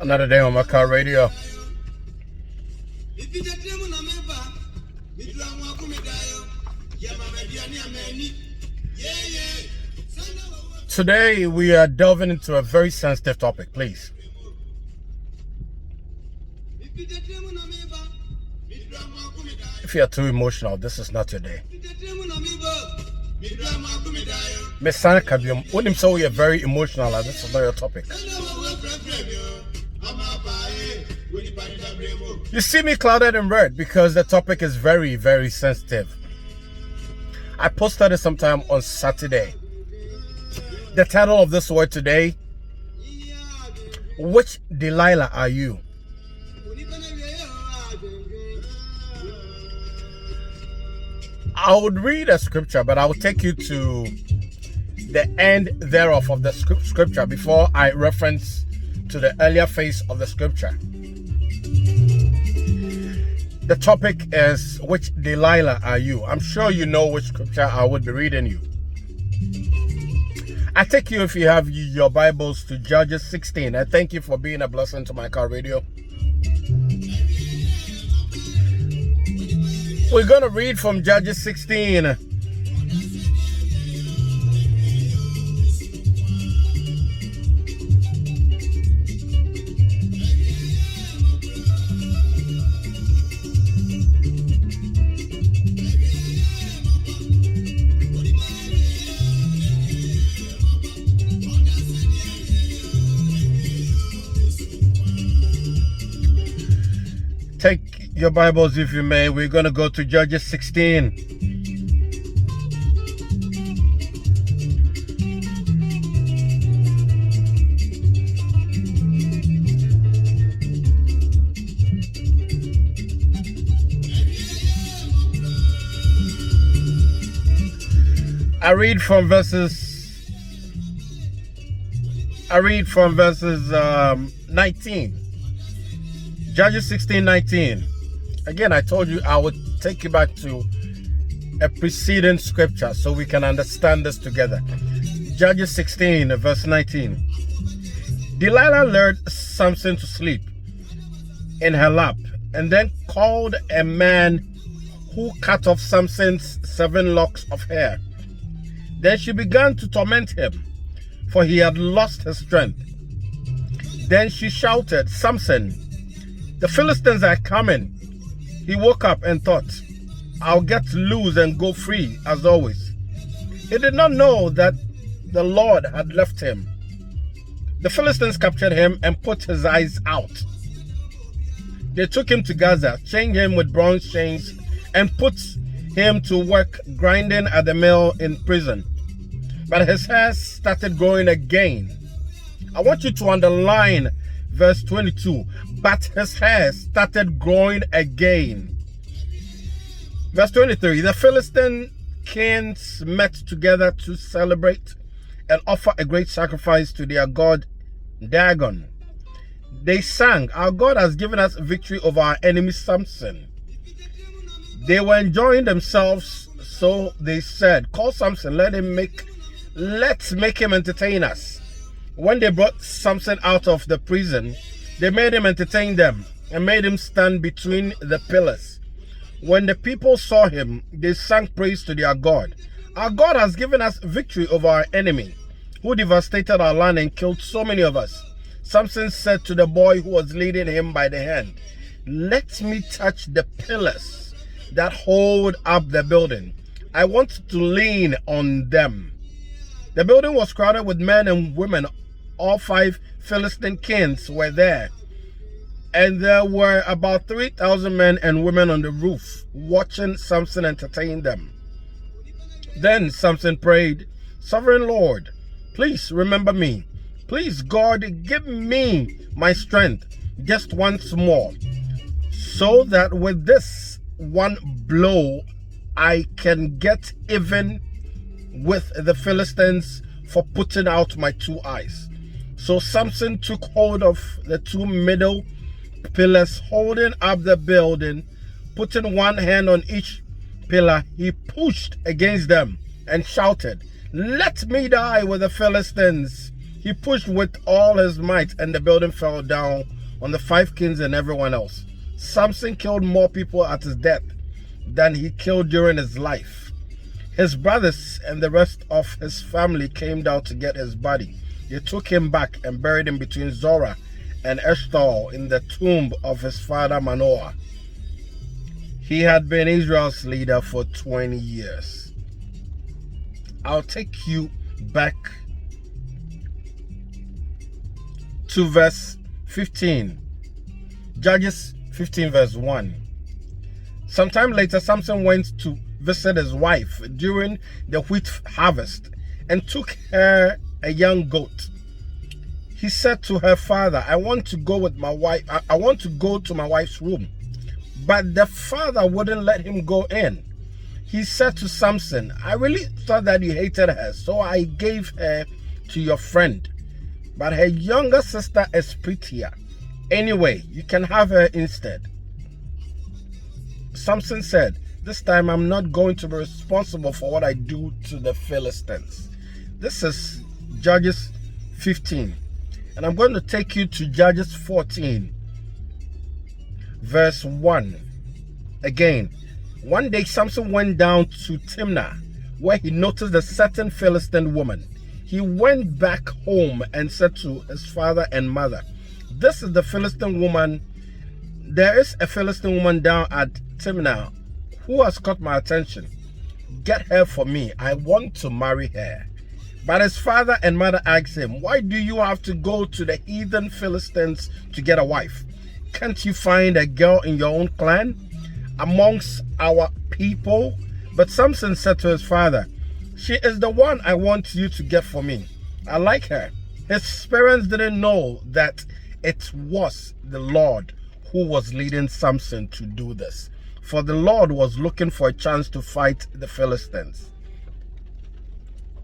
Another day on my car radio. Today we are delving into a very sensitive topic, please. If you are too emotional, this is not your day. Miss Sana Kabium, when him say we are very emotional, this is not your topic. You see me clouded in red because the topic is very, very sensitive. I posted it sometime on Saturday. The title of this word today, which Delilah are you? I would read a scripture, but I will take you to the end thereof of the scripture before I reference to the earlier phase of the scripture. The topic is, which Delilah are you? I'm sure you know which scripture I would be reading you. I take you, if you have your Bibles, to Judges 16. I thank you for being a blessing to my car radio. We're going to read from Judges 16. Take your Bibles, if you may. We're going to go to Judges 16. I read from verses 19. Judges 16:19. Again, I told you I would take you back to a preceding scripture so we can understand this together. Judges 16, verse 19. Delilah lured Samson to sleep in her lap and then called a man who cut off Samson's 7 locks of hair. Then she began to torment him, for he had lost his strength. Then she shouted, "Samson, the Philistines are coming." He woke up and thought, "I'll get loose and go free as always." He did not know that the Lord had left him. The Philistines captured him and put his eyes out. They took him to Gaza, chained him with bronze chains, and put him to work grinding at the mill in prison. But his hair started growing again. I want you to underline verse 22. But his hair started growing again. Verse 23. The Philistine kings met together to celebrate and offer a great sacrifice to their god Dagon. They sang, "Our God has given us victory over our enemy Samson." They were enjoying themselves, so they said, "Call Samson, let's make him entertain us." When they brought Samson out of the prison, they made him entertain them and made him stand between the pillars. When the people saw him, they sang praise to their God. "Our God has given us victory over our enemy, who devastated our land and killed so many of us." Samson said to the boy who was leading him by the hand, "Let me touch the pillars that hold up the building. I want to lean on them." The building was crowded with men and women. All 5 Philistine kings were there, and there were about 3,000 men and women on the roof watching Samson entertain them. Then Samson prayed, "Sovereign Lord, please remember me. Please, God, give me my strength just once more, so that with this one blow I can get even with the Philistines for putting out my 2 eyes." So Samson took hold of the 2 middle pillars holding up the building Putting one hand on each pillar, he pushed against them and shouted, "Let me die with the Philistines." He pushed with all his might, and the building fell down on the 5 kings and everyone else. Samson killed more people at his death than he killed during his life. His brothers and the rest of his family came down to get his body. They took him back and buried him between Zorah and Eshtaol in the tomb of his father Manoah. He had been Israel's leader for 20 years. I'll take you back to verse 15. Judges 15 verse 1. Sometime later, Samson went to visit his wife during the wheat harvest and took her a young goat. He said to her father, I want to go to my wife's room. But the father wouldn't let him go in. He said to Samson, I really thought that you hated her, so I gave her to your friend. But her younger sister is prettier. Anyway, you can have her instead. Samson said, this time I'm not going to be responsible for what I do to the Philistines. This is Judges 15. And I'm going to take you to Judges 14, verse 1. Again, one day Samson went down to Timnah, where he noticed a certain Philistine woman. He went back home and said to his father and mother, this is the Philistine woman. There is a Philistine woman down at Timnah who has caught my attention. Get her for me. I want to marry her. But his father and mother asked him, why do you have to go to the heathen Philistines to get a wife? Can't you find a girl in your own clan, amongst our people? But Samson said to his father, she is the one I want you to get for me. I like her. His parents didn't know that it was the Lord who was leading Samson to do this. For the Lord was looking for a chance to fight the Philistines.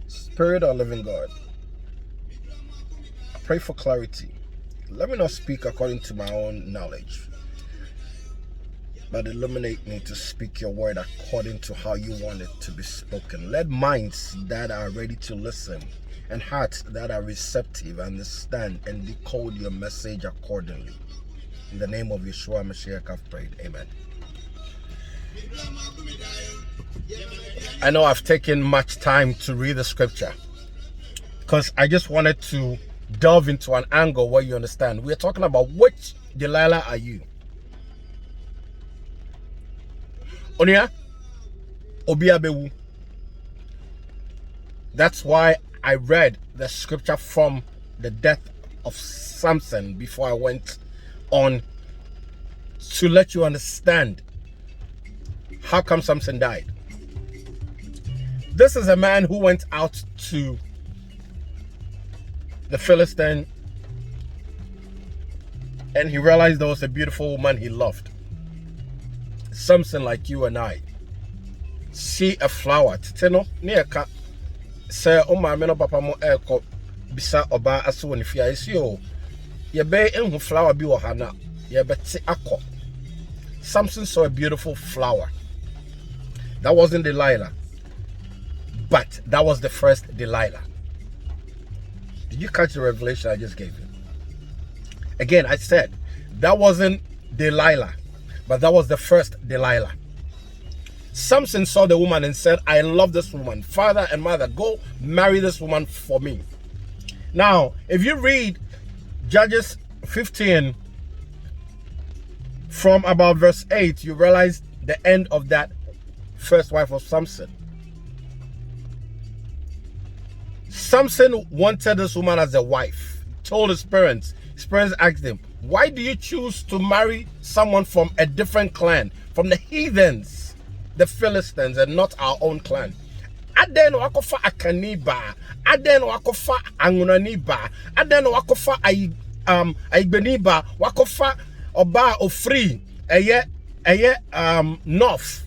Spirit of living God, I pray for clarity. Let me not speak according to my own knowledge, but illuminate me to speak your word according to how you want it to be spoken. Let minds that are ready to listen and hearts that are receptive understand and decode your message accordingly. In the name of Yeshua Mashiach, I've prayed. Amen. I know I've taken much time to read the scripture because I just wanted to delve into an angle where you understand. We're talking about which Delilah are you? Onia Obiabewu. That's why I read the scripture from the death of Samson before I went on, to let you understand how come Samson died. This is a man who went out to the Philistine and he realized there was a beautiful woman he loved. Samson, like you and I, see a flower. Titeno neaka say o ma me no papa mo eko bisa oba aso woni fia esi o ye be enhu flower bi wo ha na ye beti akọ. Samson saw a beautiful flower. That wasn't Delilah, but that was the first Delilah. Did you catch the revelation I just gave you? Again, I said that wasn't Delilah, but that was the first Delilah. Samson saw the woman and said, I love this woman. Father and mother, go marry this woman for me. Now, if you read Judges 15 from about verse 8, you realize the end of that first wife of Samson. Samson wanted this woman as a wife, told his parents. His parents asked him, why do you choose to marry someone from a different clan, from the heathens, the Philistines, and not our own clan? Aden wakofa akaniba, aden wakofa angunaniba, aden wakofa aigbeniba, wakofa oba ofri, north.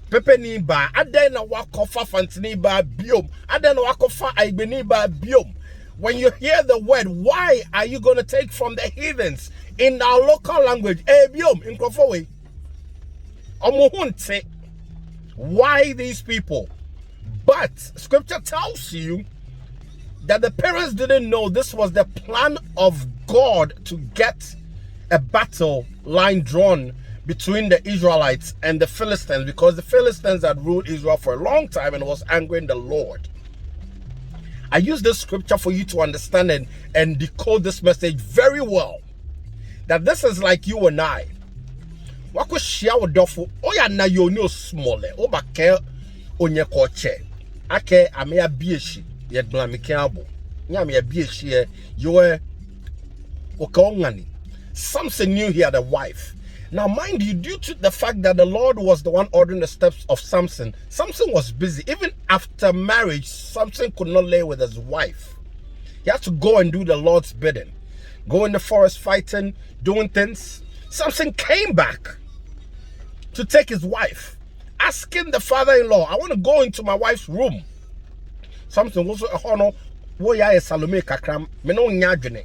Pepe ba aden na wakofa fantini ba biom, aden na wakofa aigbeni ba biom. When you hear the word, why are you going to take from the heathens in our local language? Biom in Kofowe. Why these people? But scripture tells you that the parents didn't know this was the plan of God to get a battle line drawn between the Israelites and the Philistines, because the Philistines had ruled Israel for a long time and was angering the Lord. I use this scripture for you to understand and decode this message very well. That this is like you and I. Wako shia wodofo oya na yo no small oba ke onye koche ake amea bieshi ye gba me abo nya me bieshi ye yo okongani. Samson knew he had a wife. Now mind you, due to the fact that the Lord was the one ordering the steps of Samson, Samson was busy. Even after marriage, Samson could not lay with his wife. He had to go and do the Lord's bidding. Go in the forest fighting, doing things. Samson came back to take his wife, asking the father-in-law, I want to go into my wife's room. Samson was a Salome kakram, meno nyadwene.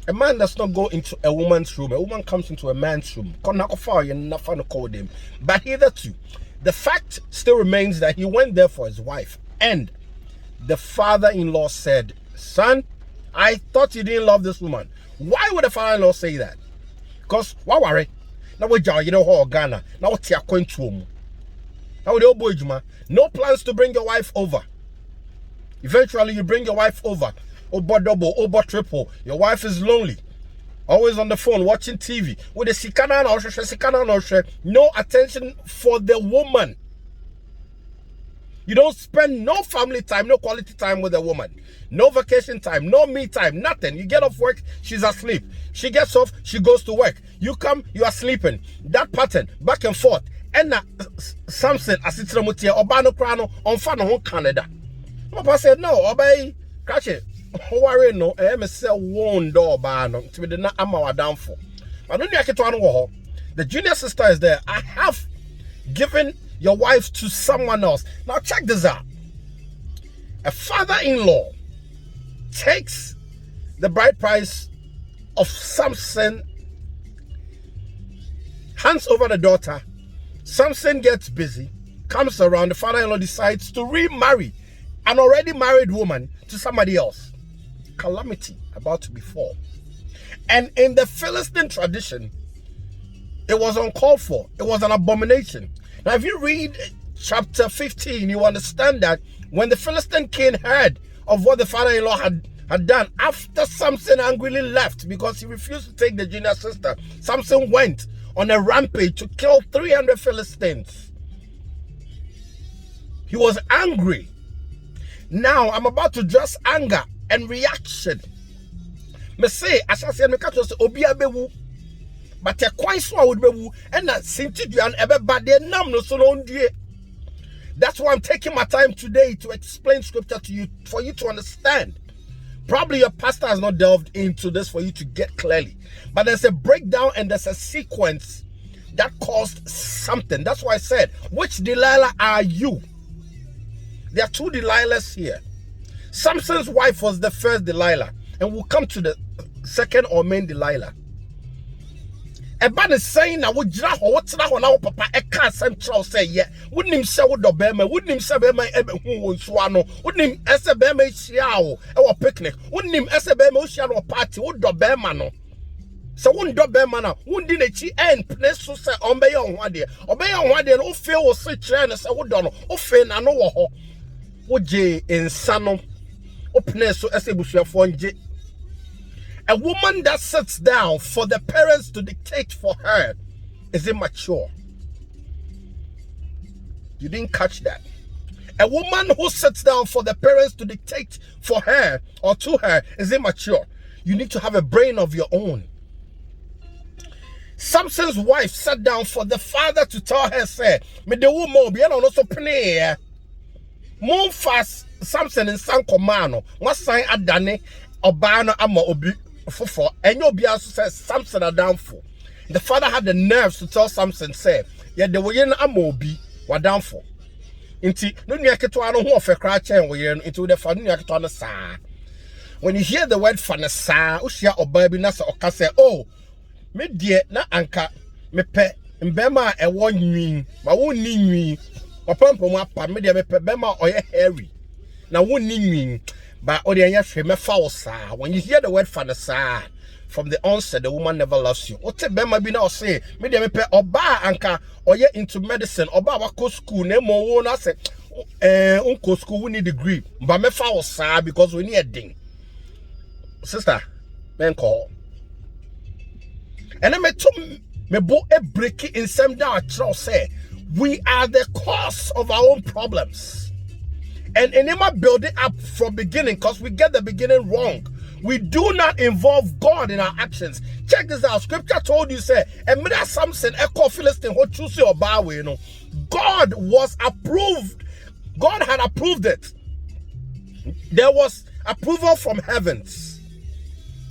A man does not go into a woman's room. A woman comes into a man's room. But hitherto, the fact still remains that he went there for his wife. And the father-in-law said, son, I thought you didn't love this woman. Why would the father-in-law say that? Because, why worry? Now we you know Ghana. Now what you are going to now no plans to bring your wife over. Eventually you bring your wife over. Over double, over triple. Your wife is lonely. Always on the phone watching TV. With a sikana no attention for the woman. You don't spend no family time, no quality time with a woman. No vacation time, no me time, nothing. You get off work, she's asleep. She gets off, she goes to work. You come, you are sleeping. That pattern, back and forth. And Samson, asitiramutia, obano krano, on fano Canada. Papa said, no, obey, catch it. Worry no, me say one door bano to be the not amawa down for. But don't you the junior sister is there. I have given your wife to someone else. Now check this out. A father-in-law takes the bride price of Samson, hands over the daughter. Samson gets busy, comes around. The father-in-law decides to remarry an already married woman to somebody else. Calamity about to befall. And in the Philistine tradition, it was uncalled for. It was an abomination. Now, if you read chapter 15, you understand that when the Philistine king heard of what the father-in-law had done, after Samson angrily left because he refused to take the junior sister, Samson went on a rampage to kill 300 Philistines. He was angry. Now, I'm about to address anger and reaction. Me say, as I said, me catch us obi abewu, but a quite so would be and that sinti duan ebe bade nam no so no ndue. That's why I'm taking my time today to explain scripture to you, for you to understand. Probably your pastor has not delved into this for you to get clearly, but there's a breakdown and there's a sequence that caused something. That's why I said, which Delilah are you? There are two Delilahs here. Samson's wife was the first Delilah, and we'll come to the second or main Delilah. About is saying that would what's that one our papa a can't central say yeah. Wouldn't him say what the bema, wouldn't him say bema who swano, wouldn't him as a bema shiao or picnic, wouldn't him as a bema shiao party, would the bema no. So wouldn't the bema, wouldn't it end place to say obey on one day, oh feel was such and say what done, oh fain and no would ye in sano. A woman that sits down for the parents to dictate for her is immature. You didn't catch that. A woman who sits down for the parents to dictate for her or to her is immature. You need to have a brain of your own. Samson's wife sat down for the father to tell her, say, me the woman be also play. Move fast. Samson and San Comano, what sign Adane, Obano, Amo Obi for, and you'll be also says Samson are down for. The father had the nerves to tell Samson, say, yeah, the way in Amobi were down for. Inti, no Yakatuano who of a cratch and we into the family Yakatana sa. When you hear the word fanasa, Ushia or baby Nasa or Cassa, oh, me dear, na anka, me pe, Mbema e won nwi, ma won ni nwi. Opampo apa me de me pe bema oye hairy. Na won ni nwi, but odi anya hwe me fa sa. When you hear the word fa sa, from the onset the woman never loves you. Ote bema bi na o say, me de me pe oba anka oye into medicine, oba wako school na mo wo na say unko school we need degree. But me fa sa because we need a ding. Sister, men call. And then me bo e break in some down say we are the cause of our own problems. And never build it up from beginning because we get the beginning wrong. We do not involve God in our actions. Check this out. Scripture told you, say, and me that Samson, echo Philistine, who choose your bow, you know. God was approved. God had approved it. There was approval from heavens.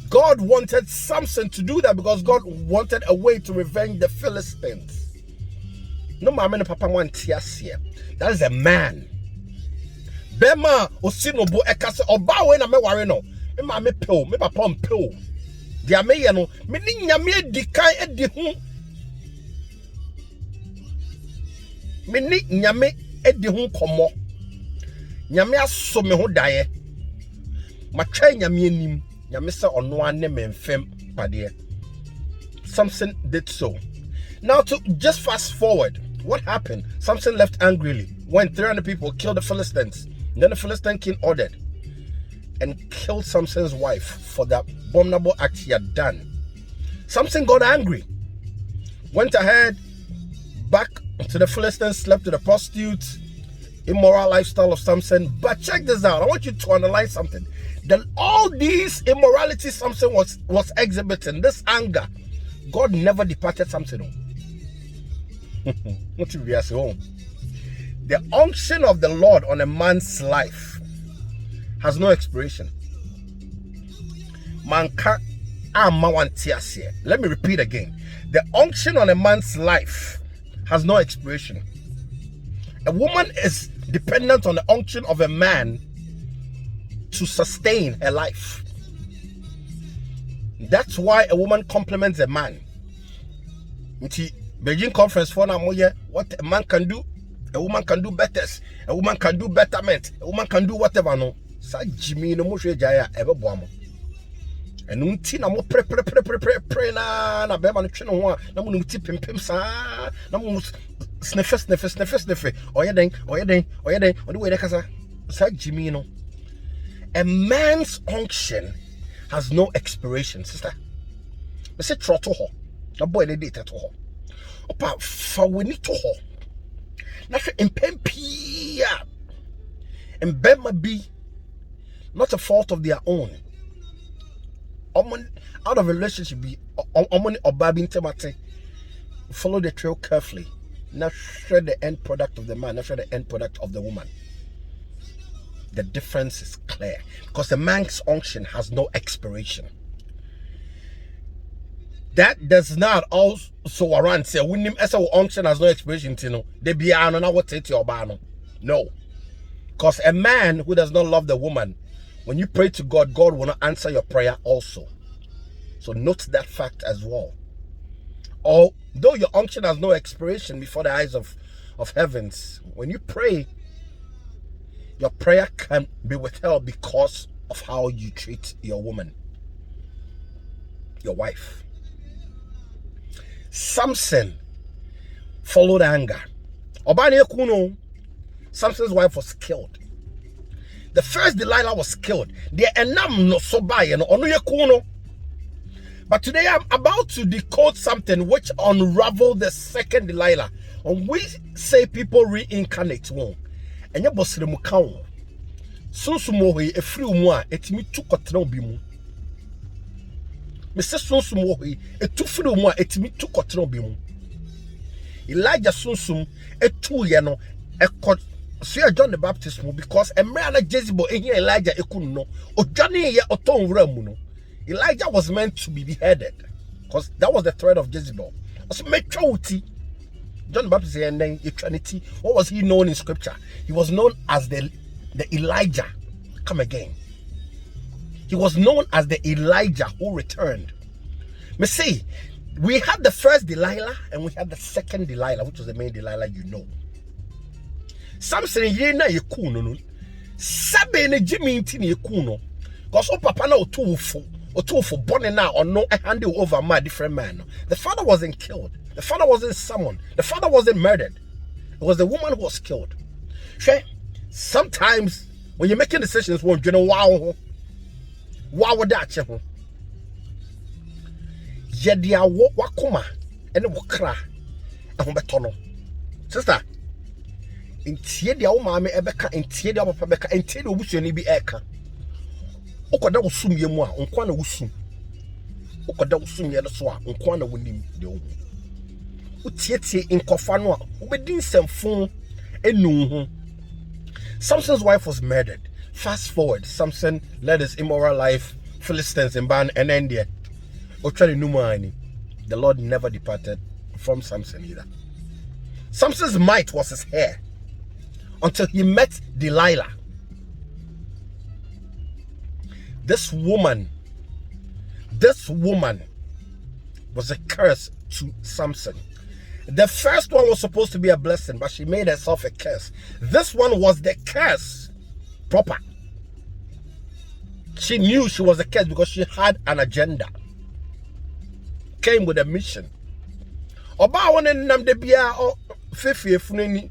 God wanted Samson to do that because God wanted a way to revenge the Philistines. No mama no papa want tears here. That is a man. Bema osinobo ekase oba we na me ware no. Me ma me pill, me papa pill. Dia me ye no, me ni nyame edikan edi ho. Me ni nyame edi ho komo. Nyame aso me ho dae. Ma twa nyame anim. Nyame se ono ane me mfem pade. Samson did so. Now to just fast forward, what happened? Samson left angrily when 300 people killed the Philistines. And then the Philistine king ordered and killed Samson's wife for the abominable act he had done. Samson got angry, went ahead back to the Philistines, slept with the prostitutes, immoral lifestyle of Samson. But check this out. I want you to analyze something. All these immorality Samson was exhibiting, this anger, God never departed Samson. What you be home? The unction of the Lord on a man's life has no expiration. Let me repeat again. The unction on a man's life has no expiration. A woman is dependent on the unction of a man to sustain her life. That's why a woman complements a man. Beijing conference for now, what a man can do, a woman can do better. A woman can do betterment. A woman can do whatever. No, sa Jimmy no mo jaya ebe boamo. Enu nti na mo pre na be ma no twe no ho a na mo nti pempem sa na mo sniff. Oye den. Odi we dey kasa. Sa Jimmy no. A man's unction has no expiration, sister. Me say trotto ho. Na boy le date to ho. Opa fa we ni to ho. Na hwe impempia. Mbema be not a fault of their own. Out of a relationship be omoni obabi ntemate. Follow the trail carefully. Not share the end product of the man, not share the end product of the woman. The difference is clear because the man's unction has no expiration. That does not also warrant say when him as unction has no expiration, you know, they be no what take your bano. No. Because a man who does not love the woman, when you pray to God, God will not answer your prayer also. So note that fact as well. Although your unction has no expiration before the eyes of heavens, when you pray, your prayer can be withheld because of how you treat your woman, your wife. Samson followed anger. Obani Kuno, Samson's wife was killed. The first Delilah was killed. The enam no soba no onuye kuno. But today I'm about to decode something which unravel the second Delilah. When we say people reincarnate one, and your boss remukaw. Sunsumo he efri mu a etimi tu kotena obi mu. Mr. Sunsumo he etu fri mu a etimi tu kotena obi mu. Elijah Sunsum etu ye no ekot so John the Baptist mu because emre na Jezebel ehia Elijah ekunu no odwane ye oton wura mu no. Elijah was meant to be beheaded because that was the threat of Jezebel. Also metwauti John the Baptist and then eternity. What was he known in scripture? He was known as the Elijah. Come again. He was known as the Elijah who returned. Me say, We had the first Delilah and we had the second Delilah, which was the main Delilah, you know. Samson yena ye cool no. Sabe ne Jimmy intini ye cool no. Because o papa na otufu born now or no handed over my different man. The father wasn't killed. The father wasn't summoned. The father wasn't murdered. It was the woman who was killed. Sometimes when you're making decisions, you know wow that you Yedia wakuma and wakra ahobetono. Sister, intie dia wo maame ebeka intie dia papa beka intie dia obusuani bi eka. Okoda wosum yemu a onkwa na wosum. Okoda wosum ye so a onkwa na wonim de wo. Utietie inkofa no a obedi nsemfo enu ho. Samson's wife was murdered. Fast forward, Samson led his immoral life, Philistines in Ban and India. The Lord never departed from Samson either. Samson's might was his hair until he met Delilah. This woman was a curse to Samson. The first one was supposed to be a blessing, but she made herself a curse. This one was the curse proper. She knew she was a curse because she had an agenda. Came with a mission. Oba won nam de bia o fefie funani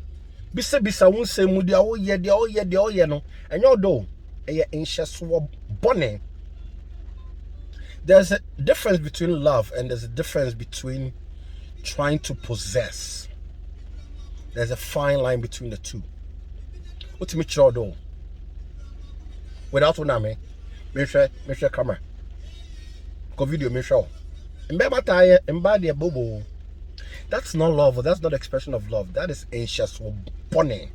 bisa won sem dia o ye no enyo do eye nhyeso bone. There's a difference between love and there's a difference between trying to possess. There's a fine line between the two. What me chiro do without una me share camera go video me show. That's not love. That's not expression of love. That is anxious or bonny.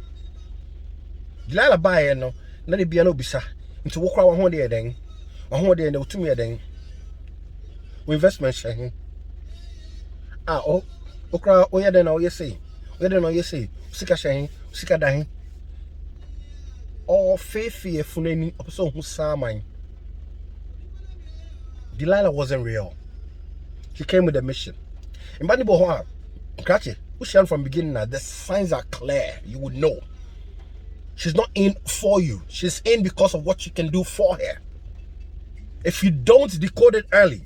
Delilah buy no, na de bia no bisa. Into wokra wa ho de den. Wa ho de na utumi den. Investment share. Okra oye den na oye say. Oye den na oye say. Sika share, sika dan. All fefe funani opeso hu saman. Delilah wasn't real. She came with a mission. In Bani Bohua, Krachi, who she from beginning now, the signs are clear. You would know. She's not in for you. She's in because of what you can do for her. If you don't decode it early,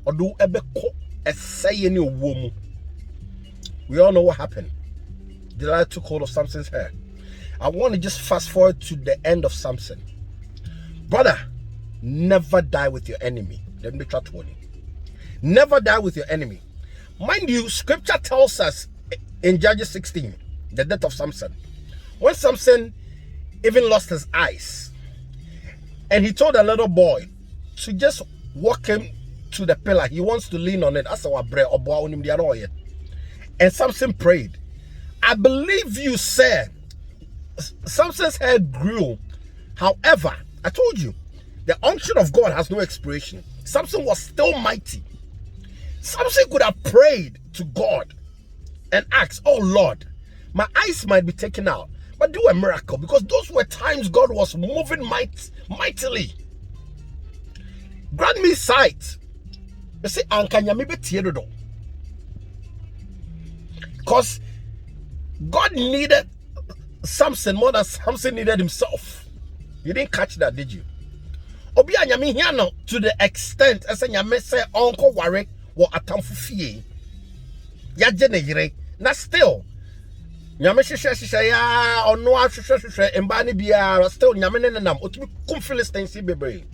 or do a say any woman, we all know what happened. Delilah took hold of Samson's hair. I want to just fast forward to the end of Samson. Brother, never die with your enemy. Let me try to warn you. Never die with your enemy. Mind you, scripture tells us in Judges 16, the death of Samson. When Samson even lost his eyes, and he told a little boy to just walk him to the pillar. He wants to lean on it. And Samson prayed. I believe you said Samson's hair grew. However, I told you, the unction of God has no expiration. Samson was still mighty. Samson could have prayed to God and asked, oh Lord, my eyes might be taken out, but do a miracle, because those were times God was moving mightily. Grant me sight. Because God needed Samson more than Samson needed himself. You didn't catch that, did you? Obi anyame hia no to the extent as anyame say onko ware wo atamfo fie. Ya je ne yire. Na still nyame hwehwe ya ono ahwehwe emba ne bia still nyame ne nam otumi kum Philistines bebre.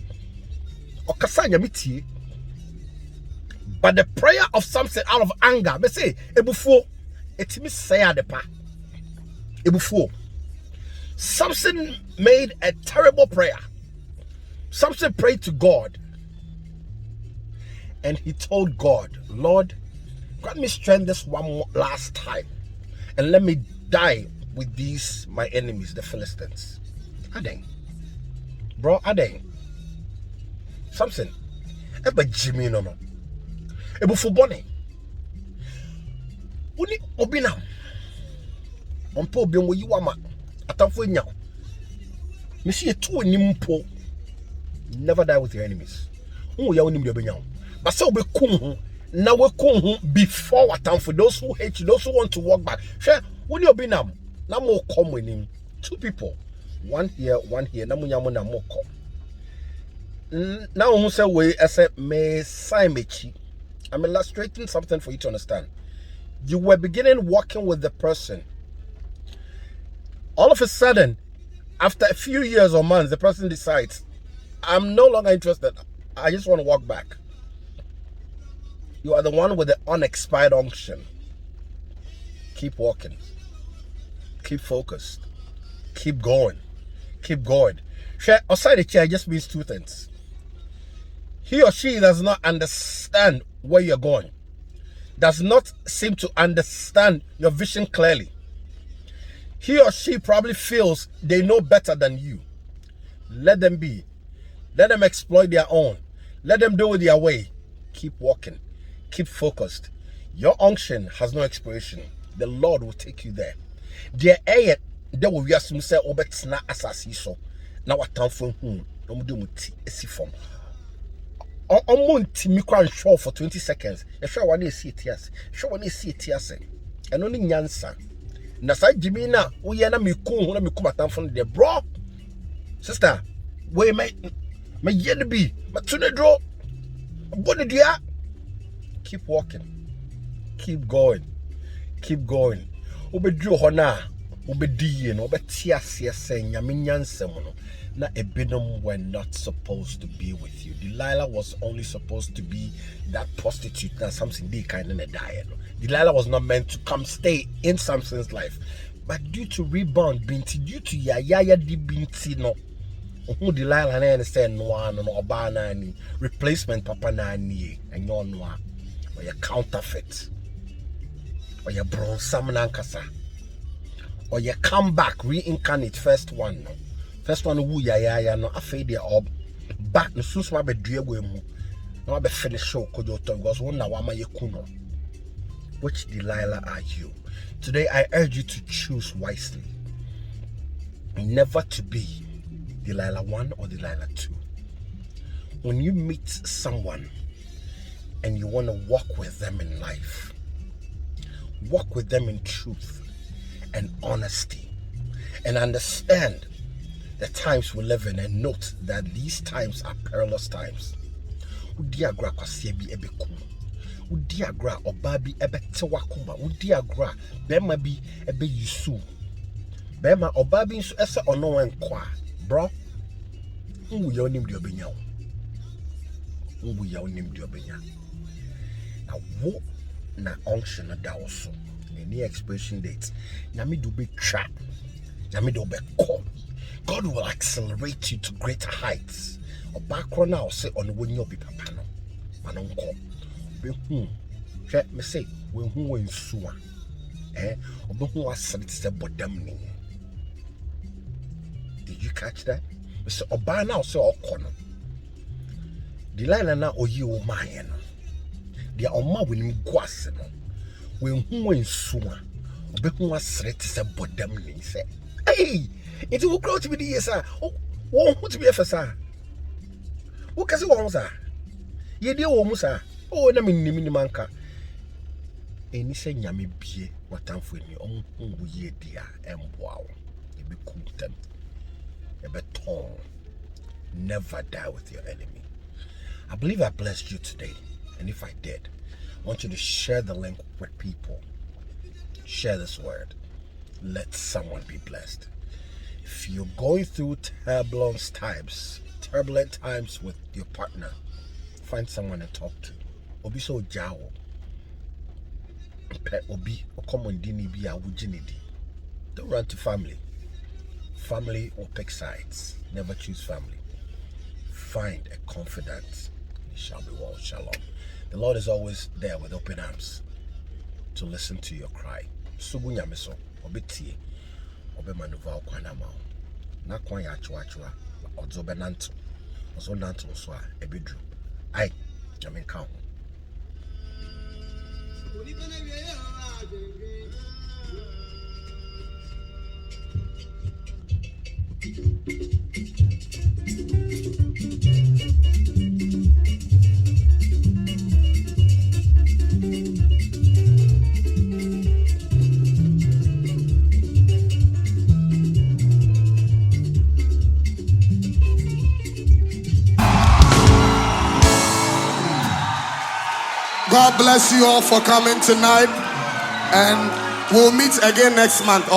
Okasa nyame tie. But the prayer of Samson out of anger, me say ebufuo etimi say adepa. Ebufuo. Samson made a terrible prayer. Samson prayed to God and he told God, Lord, grant me strength this one last time and let me die with these my enemies, the Philistines. Adeng. Bro, Adeng. Samson. Eba Jimmy no. Ebu fubone. Uni obina. Ompo obi onwo yiwama. Atamfo enya. Mesi etu onimpo. Never die with your enemies. But so be kum Now we come before what time for those who hate you, those who want to walk back. Share when you be now more come with him. 2 people, one here. Now we na more come. Now who say we I said me Simechi. I'm illustrating something for you to understand. You were beginning working with the person. All of a sudden, after a few years or months, the person decides, I'm no longer interested. I just want to walk back. You are the one with the unexpired unction. Keep walking. Keep focused. Keep going. Keep going. Outside the chair just means 2 things. He or she does not understand where you're going. Does not seem to understand your vision clearly. He or she probably feels they know better than you. Let them be. Let them exploit their own. Let them do it their way. Keep walking. Keep focused. Your unction has no expiration. The Lord will take you there. Dear Ayet, they will assume say obetsna asasi so. Now what time for whom? No do muti esifom. Omunti mi kwa show for 20 seconds. E show one see it yes. Show one see it yes. And only nyansa. Na sa Jimmy na uye na mi ku na mi kuma time for the bro. Sister, we may yen be ma tune draw. Boni dia. Keep walking. Keep going. Keep going. Obedru ho na obedi no obetiase se nyame nyansem no na ebinom were not supposed to be with you. Delilah was only supposed to be that prostitute that Samson did kind of die. No? Delilah was not meant to come stay in Samson's life, but due to rebound binti, due to yaya di binti no, who Delilah na say no no oba na ni replacement papa na ni enyo no or your counterfeit or your bronze samna nkasa or your comeback reincarnate first one no. First one who ya no afei de ob back no susuma be dua we mu na be finish show kojo to because one na wama yekuno. Which Delilah are you? Today I urge you to choose wisely. Never to be Delilah 1 or Delilah 2. When you meet someone and you want to walk with them in life, walk with them in truth and honesty and understand the times we live in and note that these times are perilous times. Udiagra kwasiebi ebekum. Udiagra obabi ebetewakuma. Udiagra bema bi ebe yisu. Bema obabi nso ese ono enkwa. Bro, ngu ya onim di obenya. Ngu ya onim di obenya. Na wo na unction na da also. Any expiration date. Nyame do be trap. Nyame do be call. God will accelerate you to greater heights. Or background now say on when you be papa no. Manonko. Be me say when who in suwa. Or be who was say bodam ni. Did you catch that? Me say oba now say okono. Delilah na oyi o man no. Dia oma wenim gwase no. When who in suwa. Or be who was say bodam ni say. Hey! It will grow to be the yes, sir. Oh, won't to be a fassa. Who can say one, sir? Ye dear woman, sir. Oh, na minimanka. Any say yammy be what time for you on ye dear and wow. You be cool them. A beton. Never die with your enemy. I believe I blessed you today. And if I did, I want you to share the link with people. Share this word. Let someone be blessed. If you're going through turbulent times with your partner, find someone to talk to. Obi so jawo. Obi okomondini bi awujinidi. Don't run to family. Family will pick sides. Never choose family. Find a confidant. It shall be well. Shalom. The Lord is always there with open arms to listen to your cry. Subunya meso. Obitie. Obe manuva okwanama. Na kwan ya achwa odzo benanto. Ozo nanto so a ebedru. Ai, jamin ka ho. God bless you all for coming tonight. And we'll meet again next month.